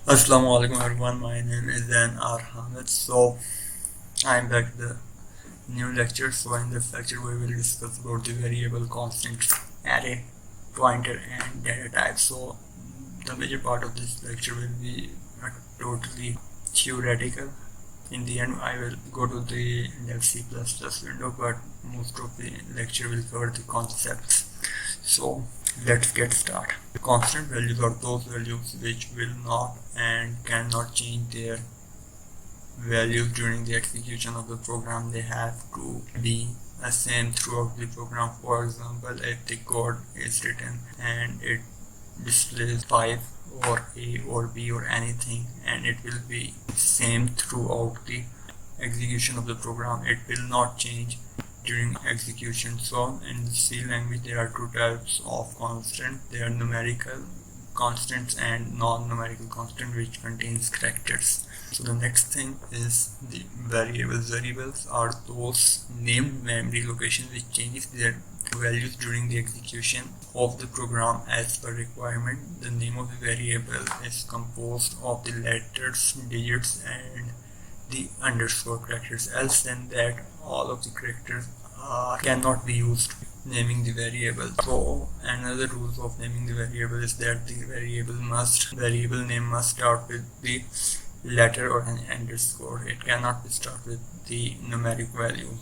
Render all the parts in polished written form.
Assalamu alaikum everyone, my name is Zain or Hamid. So I'm back with the new lecture. So in this lecture we will discuss about the variable, constant, array, pointer and data type. So the major part of this lecture will be totally theoretical. In the end I will go to the C++ window, but most of the lecture will cover the concepts. So let's get started. Constant values are those values which will not and cannot change their values during the execution of the program. They have to be the same throughout the program. For example, if the code is written and it displays 5 or A or B or anything, and it will be same throughout the execution of the program, it will not change during execution. So in the C language there are two types of constant. They are numerical constants and non-numerical constant, which contains characters. So the next thing is the variables. Variables are those named memory locations which changes their values during the execution of the program as per requirement. The name of the variable is composed of the letters, digits and the underscore characters. Else than that, all of the characters cannot be used naming the variable. So another rule of naming the variable is that the variable name must start with the letter or an underscore. It cannot be start with the numeric value.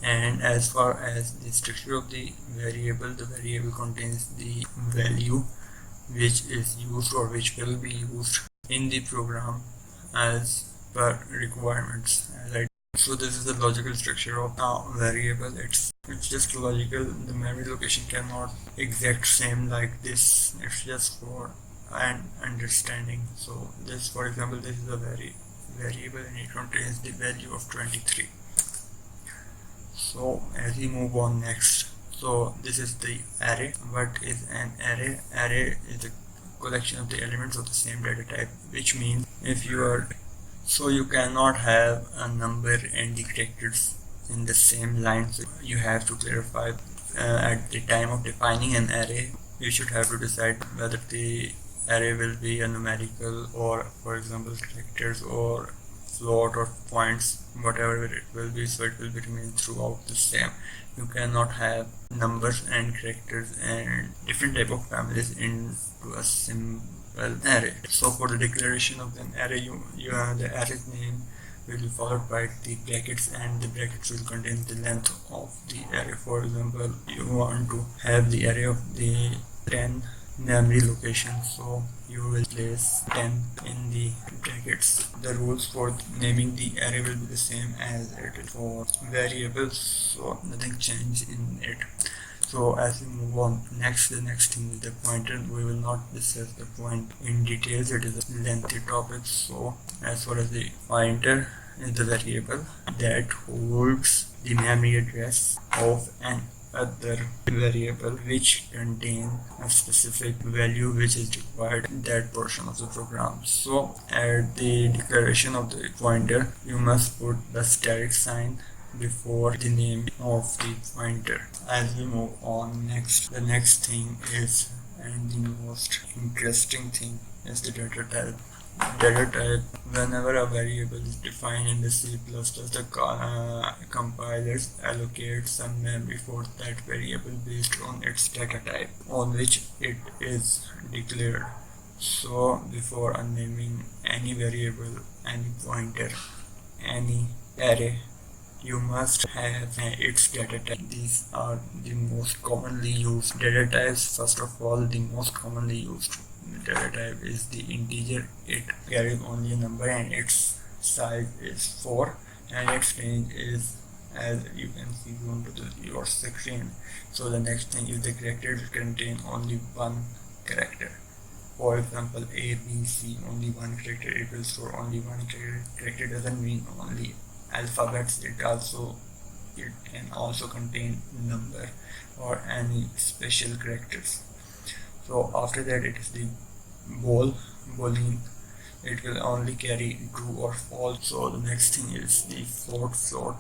And as far as the structure of the variable contains the value which is used or which will be used in the program as per requirements. So this is the logical structure of a variable. It's just logical. The memory location cannot exact same like this. It's just for an understanding. So this, for example, this is a variable and it contains the value of 23. So as we move on next, so this is the array. What is an array? Array is a collection of the elements of the same data type, which means if you are so you cannot have a number and the characters in the same line. So you have to clarify at the time of defining an array, you should have to decide whether the array will be a numerical or, for example, characters or float or points, whatever it will be. So it will be remain throughout the same. You cannot have numbers and characters and different type of families into a simple array. So for the declaration of an array, the array's name will be followed by the brackets, and the brackets will contain the length of the array. For example, you want to have the array of the 10 memory locations, so you will place 10 in the brackets. The rules for naming the array will be the same as it is for variables, so nothing changes in it. So as we move on, the next thing is the pointer. We will not discuss the point in details, it is a lengthy topic. So as far as the pointer is the variable that holds the memory address of an other variable which contains a specific value which is required in that portion of the program. So at the declaration of the pointer, you must put the static sign before the name of the pointer. As we move on next, the next thing is, and the most interesting thing, is the data type. Data type, whenever a variable is defined in the C++, the compilers allocate some memory for that variable based on its data type on which it is declared. So before naming any variable, any pointer, any array, you must have its data type. These are the most commonly used data types. First of all, the most commonly used data type is the integer. It carries only a number and its size is 4, and its range is, as you can see, going to your screen. So the next thing is the character. It contains only one character. For example, A, B, C, only one character. It will store only one character. Character doesn't mean only alphabets. It can also contain number or any special characters. So after that, it is the boolean. It will only carry true or false. So the next thing is the float.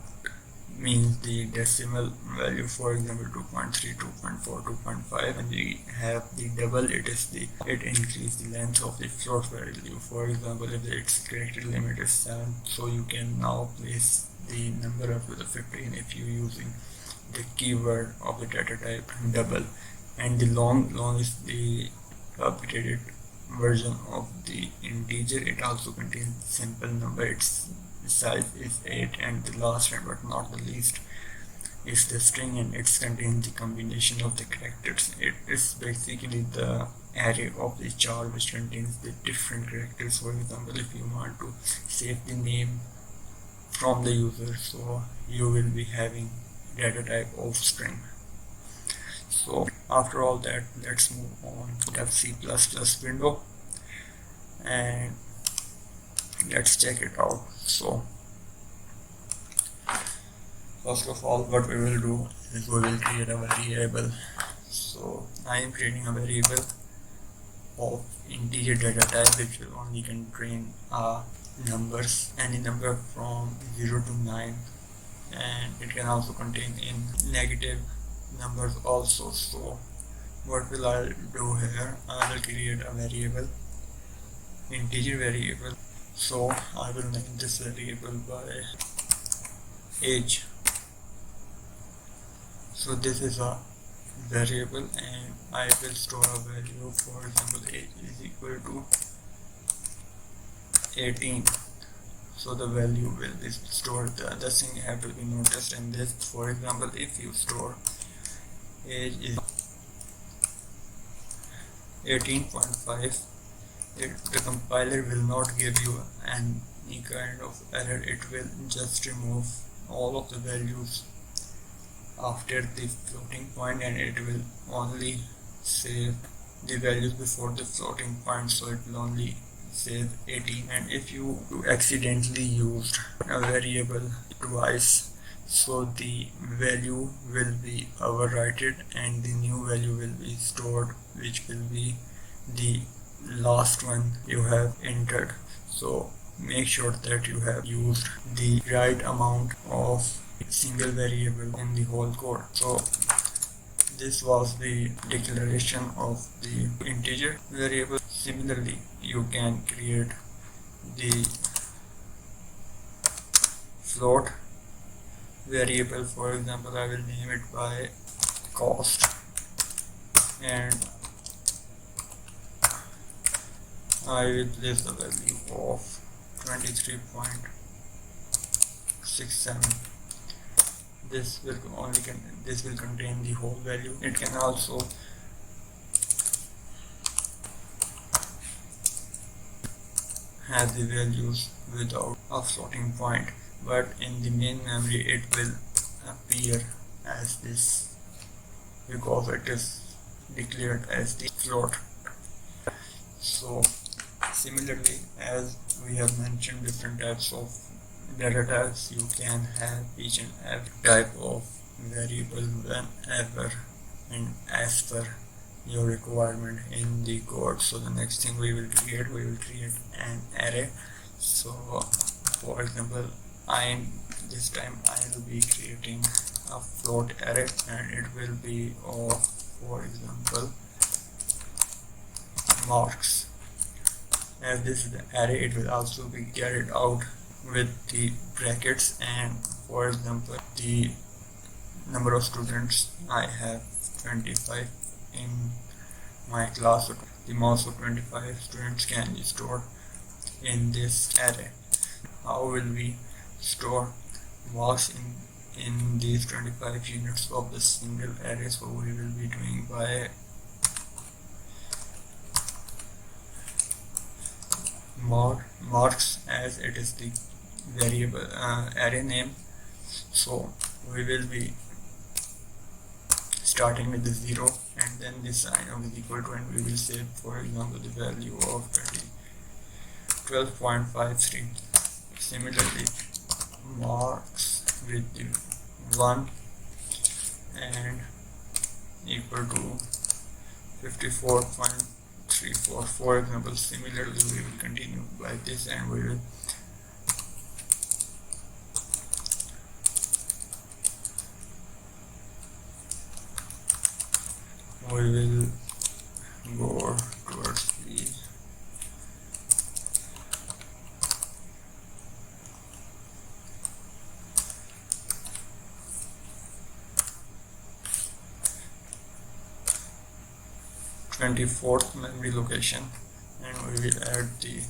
means the decimal value, for example 2.3, 2.4, 2.5, and we have the double, it increases the length of the float value. For example, if its character limit is 7, so you can now place the number up to the 15 if you using the keyword of the data type double. And the long is the upgraded version of the integer. It also contains simple number. Its size is 8, and the last and but not the least is the string, and it contains the combination of the characters. It is basically the array of the char which contains the different characters. For example, if you want to save the name from the user, so you will be having data type of string. So after all that, let's move on to the C++ window and let's check it out. So first of all, what we will do is we will create a variable. So I am creating a variable of integer data type which will only contain numbers, any number from 0 to 9, and it can also contain in negative numbers also. So what will I do here? I will create a variable, integer variable. So I will name this variable by age. So this is a variable, and I will store a value, for example age is equal to 18. So the value will be stored. The other thing have to be noticed in this, for example, if you store age is 18.5, the compiler will not give you any kind of error. It will just remove all of the values after the floating point, and it will only save the values before the floating point, so it will only save 18. And if you accidentally used a variable twice, so the value will be overwritten and the new value will be stored, which will be the last one you have entered. So make sure that you have used the right amount of single variable in the whole code. So this was the declaration of the integer variable. Similarly, you can create the float variable. For example, I will name it by cost, and I will place the value of 23.67. This will contain the whole value. It can also have the values without a floating point, but in the main memory it will appear as this because it is declared as the float. So similarly, as we have mentioned different types of data types, you can have each and every type of variable whenever and as per your requirement in the code. So the next thing we will create an array. So for example, this time I will be creating a float array, and it will be of, for example, marks. As this is the array, it will also be carried out with the brackets, and for example the number of students, I have 25 in my class, so the most of 25 students can be stored in this array. How will we store marks in these 25 units of the single array? So we will be doing by marks, as it is the variable array name. So we will be starting with the 0 and then this sign of is equal to, and we will save, for example, the value of 12.53. Similarly, marks with the 1 and equal to 54.34, for example. Similarly, we will continue like this, and we will we will go towards the twenty-fourth memory location, and we will add the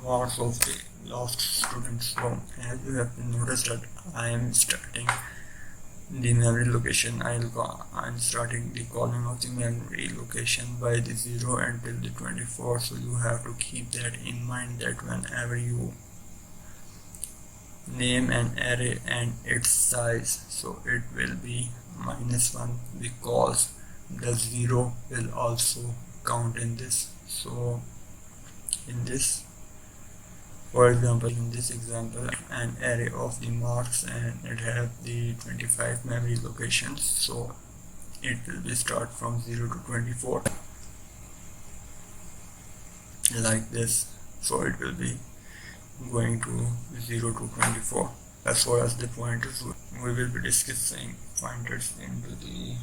marks of the last student's room. As you have noticed that I am starting the memory location, I'm starting the calling of the memory location by the 0 until the 24. So you have to keep that in mind, that whenever you name an array and its size, so it will be -1, because the 0 will also count in this. So in this, for example, in this example, an array of the marks, and it has the 25 memory locations, so it will be start from 0 to 24 like this. So it will be going to 0 to 24. As far as the pointers, we will be discussing pointers into the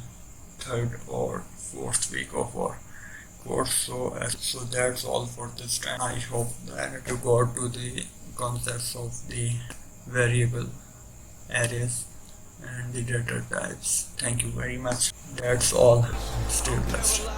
3rd or 4th week of our course. So that's all for this time. I hope that you got to the concepts of the variable, arrays, and the data types. Thank you very much. That's all. Stay blessed.